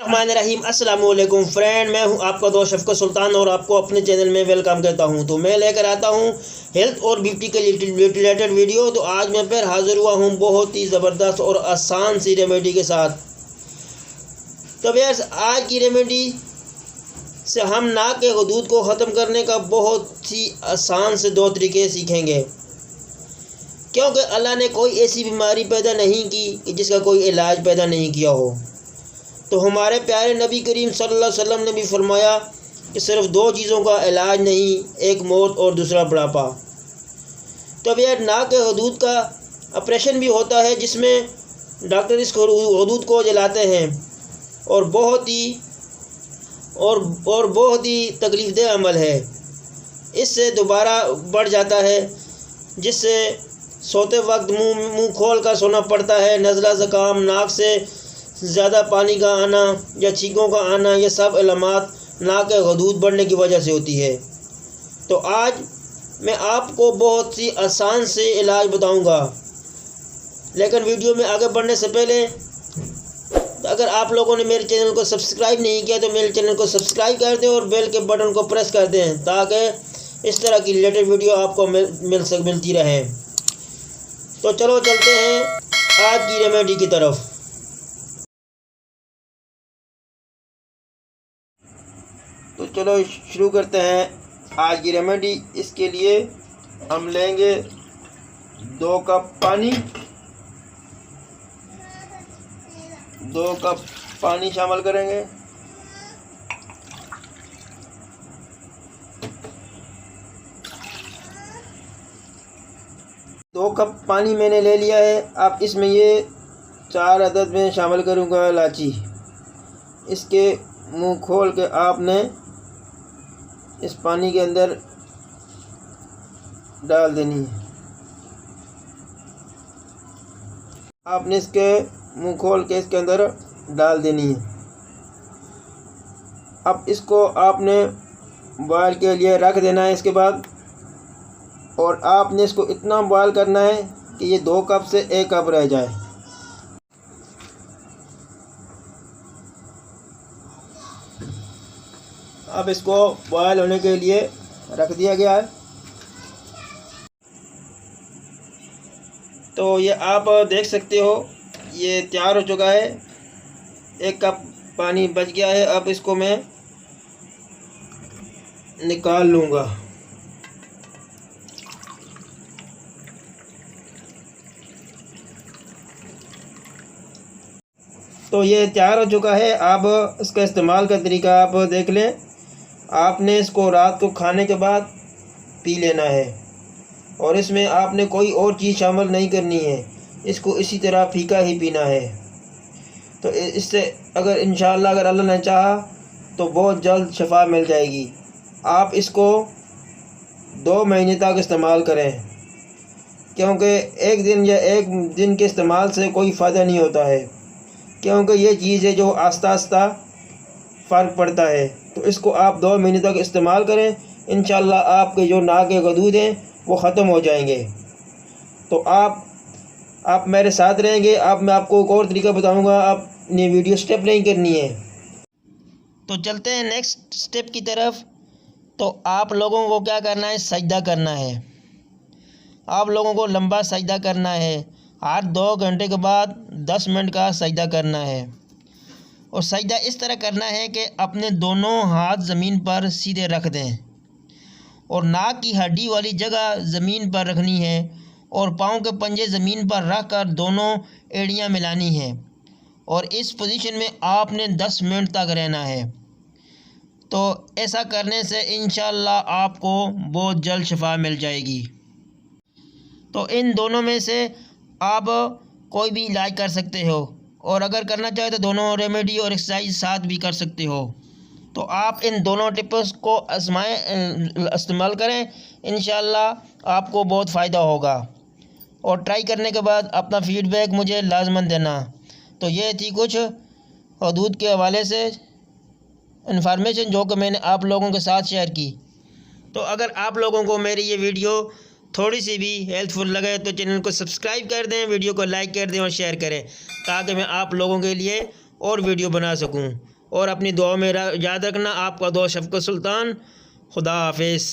रहीम अस्सलाम वालेकुम फ्रेंड, मैं हूं आपका दोस्त शफकत सुल्तान और आपको अपने चैनल में वेलकम करता हूं। तो मैं लेकर आता हूं हेल्थ और ब्यूटी के रिलेटेड वीडियो। तो आज मैं फिर हाज़िर हुआ हूं बहुत ही ज़बरदस्त और आसान सी रेमेडी के साथ। तो बस आज की रेमेडी से हम नाक के गदूद को ख़त्म करने का बहुत ही आसान से 2 तरीके सीखेंगे, क्योंकि अल्लाह ने कोई ऐसी बीमारी पैदा नहीं की कि जिसका कोई इलाज पैदा नहीं किया हो। तो हमारे प्यारे नबी करीम सल्लल्लाहु अलैहि वसल्लम ने भी फरमाया कि सिर्फ 2 चीज़ों का इलाज नहीं, एक मौत और दूसरा बुढ़ापा। तो अब यह नाक के हदूद का ऑपरेशन भी होता है, जिसमें डॉक्टर इस हदूद को जलाते हैं और बहुत ही तकलीफ़देह अमल है। इससे दोबारा बढ़ जाता है, जिससे सोते वक्त मुंह खोल कर सोना पड़ता है। नज़ला ज़ुकाम, नाक से ज़्यादा पानी का आना या छींकों का आना, ये सब अलामात नाक के गदूद बढ़ने की वजह से होती है। तो आज मैं आपको बहुत ही आसान से इलाज बताऊंगा, लेकिन वीडियो में आगे बढ़ने से पहले अगर आप लोगों ने मेरे चैनल को सब्सक्राइब नहीं किया तो मेरे चैनल को सब्सक्राइब कर दें और बेल के बटन को प्रेस कर दें, ताकि इस तरह की रिलेटेड वीडियो आपको मिलती रहे। तो चलो चलते हैं आज की रेमेडी की तरफ। तो चलो शुरू करते हैं आज की रेमेडी। इसके लिए हम लेंगे 2 कप पानी, 2 कप पानी शामिल करेंगे। दो कप पानी मैंने ले लिया है। अब इसमें ये 4 अदद में शामिल करूँगा इलायची। इसके मुंह खोल के आपने इस पानी के अंदर डाल देनी है। आपने इसके मुंह खोल के इसके अंदर डाल देनी है। अब इसको आपने बॉयल के लिए रख देना है इसके बाद, और आपने इसको इतना बॉयल करना है कि ये 2 कप से 1 कप रह जाए। अब इसको बॉयल होने के लिए रख दिया गया है। तो ये आप देख सकते हो, ये तैयार हो चुका है। 1 कप पानी बच गया है। अब इसको मैं निकाल लूँगा। तो ये तैयार हो चुका है। अब इसका इस्तेमाल का तरीका आप देख लें। आपने इसको रात को खाने के बाद पी लेना है, और इसमें आपने कोई और चीज़ शामिल नहीं करनी है। इसको इसी तरह फीका ही पीना है। तो इससे अगर इंशाअल्लाह अगर अल्लाह ने चाहा तो बहुत जल्द शफा मिल जाएगी। आप इसको 2 महीने तक इस्तेमाल करें, क्योंकि 1 दिन या 1 दिन के इस्तेमाल से कोई फ़ायदा नहीं होता है, क्योंकि ये चीज़ है जो आस्ता आस्ता फ़र्क पड़ता है। तो इसको आप 2 महीने तक इस्तेमाल करें। इंशाअल्लाह आपके जो नाक के गदूद हैं वो ख़त्म हो जाएंगे। तो आप मेरे साथ रहेंगे। अब मैं आपको एक और तरीका बताऊंगा, आपने वीडियो स्टेप नहीं करनी है। तो चलते हैं नेक्स्ट स्टेप की तरफ। तो आप लोगों को क्या करना है, सजदा करना है। आप लोगों को लंबा सजदा करना है। हर 2 घंटे के बाद 10 मिनट का सजदा करना है, और सजदा इस तरह करना है कि अपने दोनों हाथ ज़मीन पर सीधे रख दें, और नाक की हड्डी वाली जगह ज़मीन पर रखनी है, और पाँव के पंजे ज़मीन पर रख कर दोनों एड़ियाँ मिलानी हैं, और इस पोजीशन में आपने 10 मिनट तक रहना है। तो ऐसा करने से इंशाअल्लाह आपको बहुत जल्द शफा मिल जाएगी। तो इन दोनों में से आप कोई भी इलाज कर सकते हो, और अगर करना चाहे तो दोनों रेमेडी और एक्सरसाइज साथ भी कर सकते हो। तो आप इन दोनों टिप्स को इस्तेमाल करें, इंशाअल्लाह आपको बहुत फ़ायदा होगा। और ट्राई करने के बाद अपना फ़ीडबैक मुझे लाजमन देना। तो ये थी कुछ हदूद के हवाले से इन्फॉर्मेशन जो कि मैंने आप लोगों के साथ शेयर की। तो अगर आप लोगों को मेरी ये वीडियो थोड़ी सी भी हेल्पफुल लगे तो चैनल को सब्सक्राइब कर दें, वीडियो को लाइक कर दें और शेयर करें, ताकि मैं आप लोगों के लिए और वीडियो बना सकूं। और अपनी दुआ में याद रखना। आपका दोस्त शफकत सुल्तान। खुदा हाफिज़।